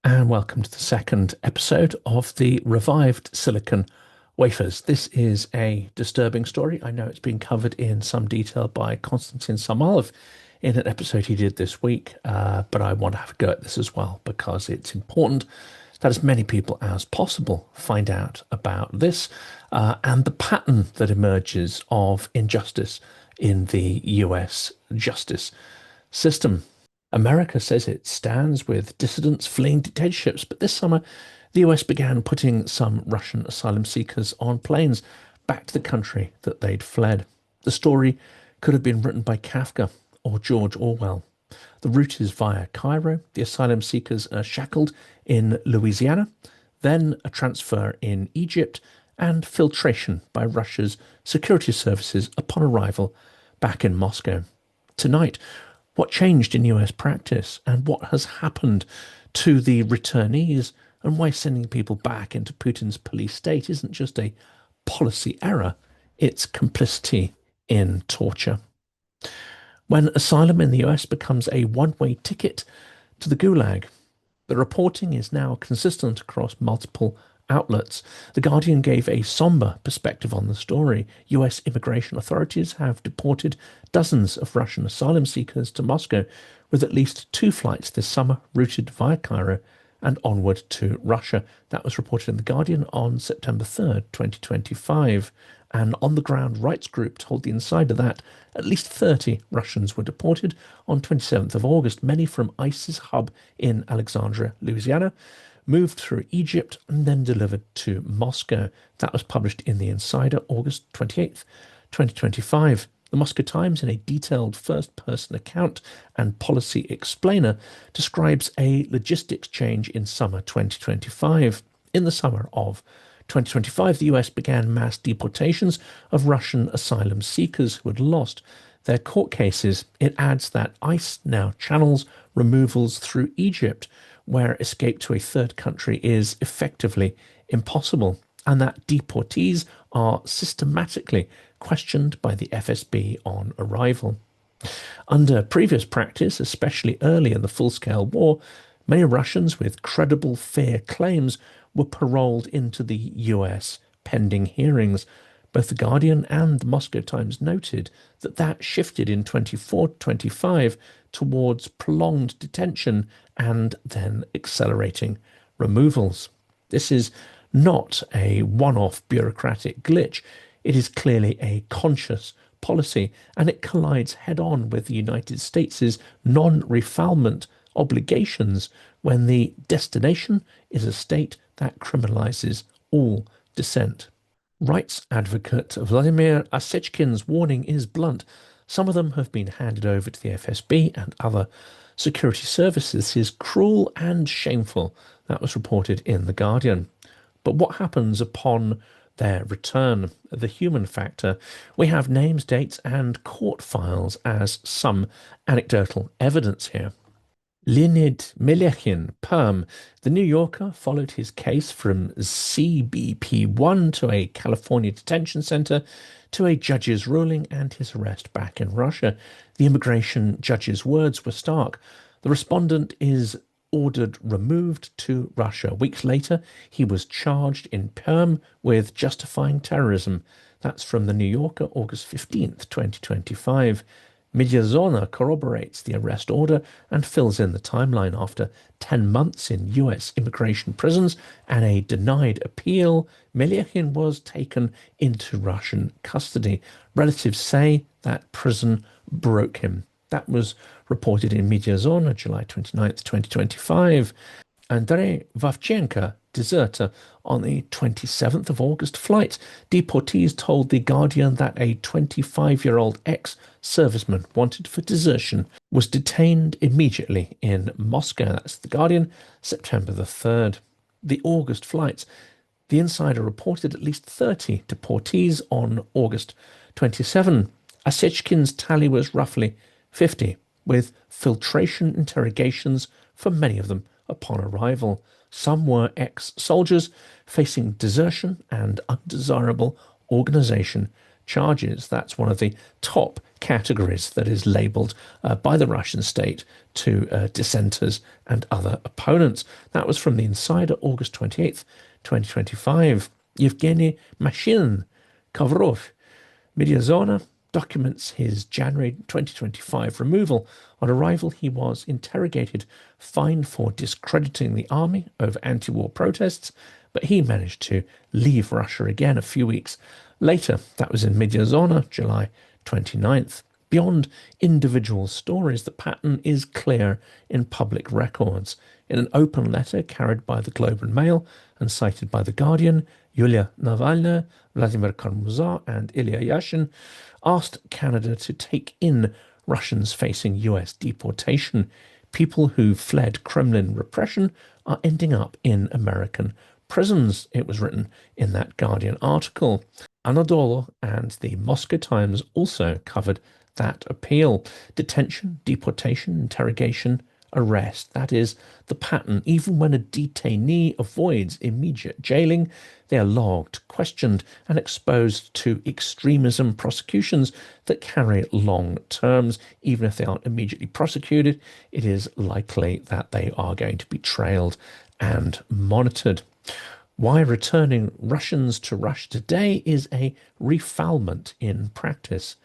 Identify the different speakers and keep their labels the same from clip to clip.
Speaker 1: and welcome to the second episode of the revived Silicon Wafers. This is a disturbing story. I know it's been covered in some detail by Konstantin Samalov in an episode he did this week, but I want to have a go at this as well because it's important that as many people as possible find out about this and the pattern that emerges of injustice in the US justice system. America says it stands with dissidents fleeing dictatorships, but this summer the US began putting some Russian asylum seekers on planes back to the country that they'd fled. The story could have been written by Kafka or George Orwell. The route is via Cairo. The asylum seekers are shackled in Louisiana, then a transfer in Egypt, and filtration by Russia's security services upon arrival back in Moscow. Tonight, what changed in US practice and what has happened to the returnees and why sending people back into Putin's police state isn't just a policy error, it's complicity in torture. When asylum in the US becomes a one-way ticket to the Gulag, the reporting is now consistent across multiple outlets. The Guardian gave a sombre perspective on the story. US immigration authorities have deported dozens of Russian asylum seekers to Moscow, with at least 2 flights this summer routed via Cairo and onward to Russia. That was reported in The Guardian on September 3rd, 2025. An on-the-ground rights group told The Insider that at least 30 Russians were deported on 27th of August, many from ISIS hub in Alexandria, Louisiana, moved through Egypt and then delivered to Moscow. That was published in The Insider, August 28th, 2025. The Moscow Times, in a detailed first-person account and policy explainer, describes a logistics change in summer 2025. In the summer of 2025, the US began mass deportations of Russian asylum seekers who had lost their court cases. It adds that ICE now channels removals through Egypt, where escape to a third country is effectively impossible, and that deportees are systematically questioned by the FSB on arrival. Under previous practice, especially early in the full-scale war, many Russians with credible fair claims were paroled into the US pending hearings. Both The Guardian and the Moscow Times noted that shifted in 24-25 towards prolonged detention and then accelerating removals. This is not a one-off bureaucratic glitch. It is clearly a conscious policy, and it collides head-on with the United States' non-refoulement obligations when the destination is a state that criminalizes all dissent. Rights advocate Vladimir Asechkin's warning is blunt. Some of them have been handed over to the FSB and other security services. This is cruel and shameful. That was reported in The Guardian. But what happens upon their return? The human factor. We have names, dates, and court files as some anecdotal evidence here. Leonid Melekhin, Perm, the New Yorker, followed his case from CBP-1 to a California detention center to a judge's ruling and his arrest back in Russia. The immigration judge's words were stark. The respondent is ordered removed to Russia. Weeks later, he was charged in Perm with justifying terrorism. That's from the New Yorker, August 15th, 2025. Mediazona corroborates the arrest order and fills in the timeline. After 10 months in US immigration prisons and a denied appeal, Melekhin was taken into Russian custody. Relatives say that prison broke him. That was reported in Mediazona, July 29th, 2025. Andrei Vavchenko, deserter on the 27th of August flight. Deportees told The Guardian that a 25-year-old ex-serviceman wanted for desertion was detained immediately in Moscow. That's The Guardian, September the 3rd. The August flights. The Insider reported at least 30 deportees on August 27. Asechkin's tally was roughly 50, with filtration interrogations for many of them upon arrival. Some were ex-soldiers facing desertion and undesirable organization charges. That's one of the top categories that is labelled by the Russian state to dissenters and other opponents. That was from the Insider, August 28th, 2025. Yevgeny Mashin Kovrov, Mediazona, documents his January 2025 removal. On arrival, he was interrogated, fined for discrediting the army over anti-war protests, but he managed to leave Russia again a few weeks later. That was in Mediazona, July 29th. Beyond individual stories, the pattern is clear in public records. In an open letter carried by the Globe and Mail and cited by The Guardian, Yulia Navalny, Vladimir Karmuzar, and Ilya Yashin asked Canada to take in Russians facing US deportation. People who fled Kremlin repression are ending up in American prisons, it was written in that Guardian article. Anadolu and the Moscow Times also covered that appeal. Detention, deportation, interrogation, arrest. That is the pattern. Even when a detainee avoids immediate jailing, they are logged, questioned, and exposed to extremism prosecutions that carry long terms. Even if they aren't immediately prosecuted, it is likely that they are going to be trailed and monitored. Why returning Russians to Russia today is a refoulement in practice.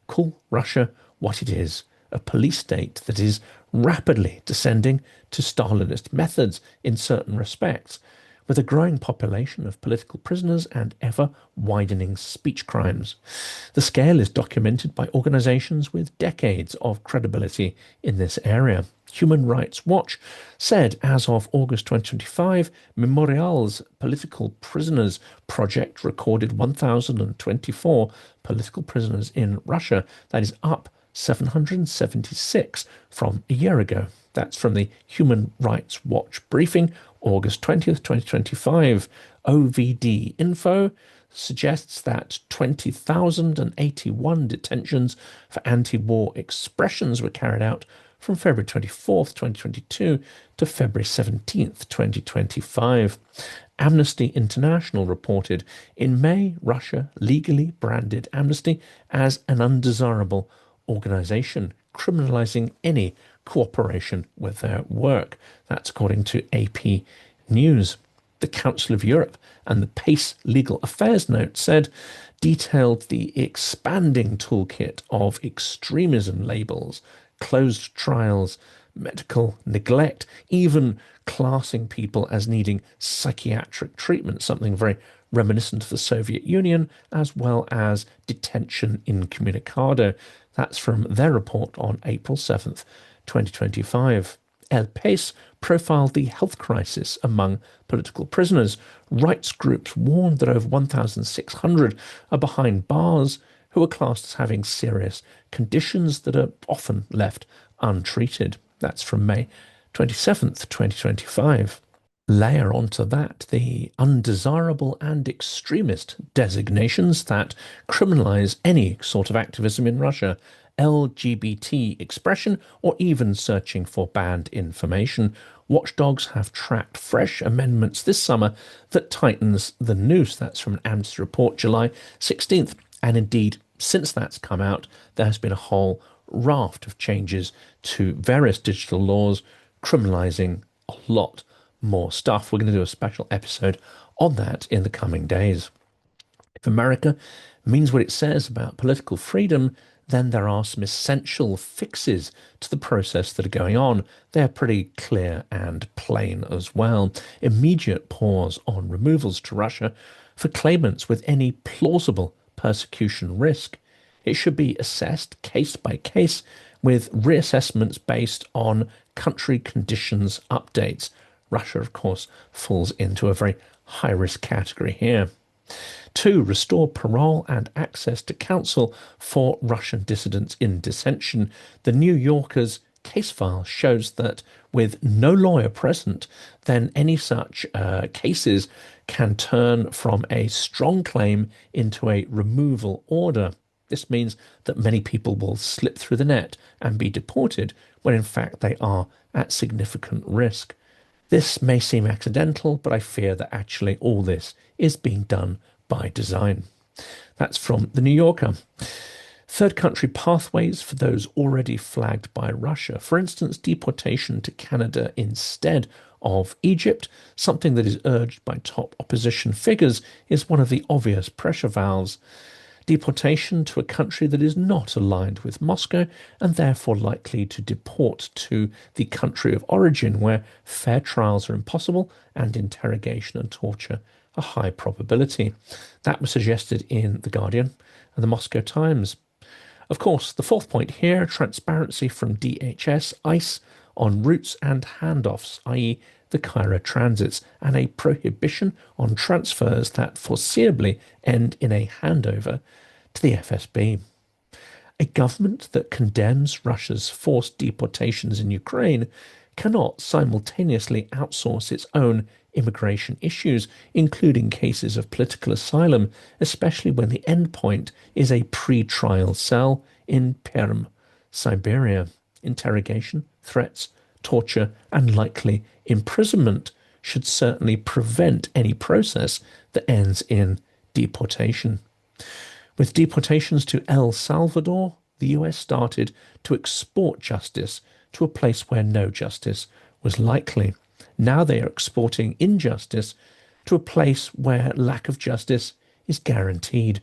Speaker 1: Call Russia what it is, a police state that is rapidly descending to Stalinist methods in certain respects, with a growing population of political prisoners and ever-widening speech crimes. The scale is documented by organizations with decades of credibility in this area. Human Rights Watch said, as of August 2025, Memorial's Political Prisoners Project recorded 1,024 political prisoners in Russia. That is up 776 from a year ago. That's from the Human Rights Watch briefing, August 20th, 2025. OVD info suggests that 20,081 detentions for anti-war expressions were carried out from February 24th, 2022 to February 17th, 2025. Amnesty International reported in May, Russia legally branded Amnesty as an undesirable organization, criminalizing any cooperation with their work. That's according to AP News. The Council of Europe and the PACE Legal Affairs note detailed the expanding toolkit of extremism labels, closed trials, medical neglect, even classing people as needing psychiatric treatment, something very reminiscent of the Soviet Union, as well as detention incommunicado. That's from their report on April 7th, 2025. El País profiled the health crisis among political prisoners. Rights groups warned that over 1,600 are behind bars who are classed as having serious conditions that are often left untreated. That's from May 27th, 2025. Layer onto that the undesirable and extremist designations that criminalize any sort of activism in Russia, LGBT expression, or even searching for banned information. Watchdogs have tracked fresh amendments this summer that tightens the noose. That's from an Amnesty report, July 16th. And indeed, since that's come out, there has been a whole raft of changes to various digital laws criminalizing a lot more stuff. We're going to do a special episode on that in the coming days. If America means what it says about political freedom, then there are some essential fixes to the process that are going on. They're pretty clear and plain as well. Immediate pause on removals to Russia for claimants with any plausible persecution risk. It should be assessed case by case with reassessments based on country conditions updates. Russia, of course, falls into a very high-risk category here. 2. Restore parole and access to counsel for Russian dissidents in dissension. The New Yorker's case file shows that with no lawyer present, then any such cases can turn from a strong claim into a removal order. This means that many people will slip through the net and be deported when in fact they are at significant risk. This may seem accidental, but I fear that actually all this is being done by design. That's from The New Yorker. Third country pathways for those already flagged by Russia. For instance, deportation to Canada instead of Egypt, something that is urged by top opposition figures, is one of the obvious pressure valves. Deportation to a country that is not aligned with Moscow and therefore likely to deport to the country of origin where fair trials are impossible and interrogation and torture a high probability. That was suggested in The Guardian and the Moscow Times. Of course, the fourth point here, transparency from DHS, ICE on routes and handoffs, i.e. the Cairo transits, and a prohibition on transfers that foreseeably end in a handover to the FSB. A government that condemns Russia's forced deportations in Ukraine cannot simultaneously outsource its own immigration issues, including cases of political asylum, especially when the endpoint is a pre-trial cell in Perm, Siberia. Interrogation, threats, torture, and likely imprisonment should certainly prevent any process that ends in deportation. With deportations to El Salvador, the US started to export justice to a place where no justice was likely. Now they are exporting injustice to a place where lack of justice is guaranteed.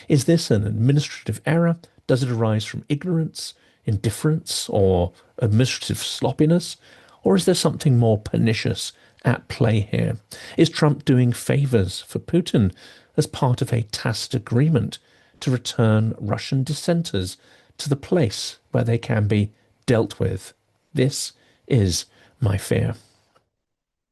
Speaker 1: Is this an administrative error? Does it arise from ignorance, indifference, or administrative sloppiness? Or is there something more pernicious at play here? Is Trump doing favours for Putin as part of a tacit agreement to return Russian dissenters to the place where they can be dealt with? This is my fear.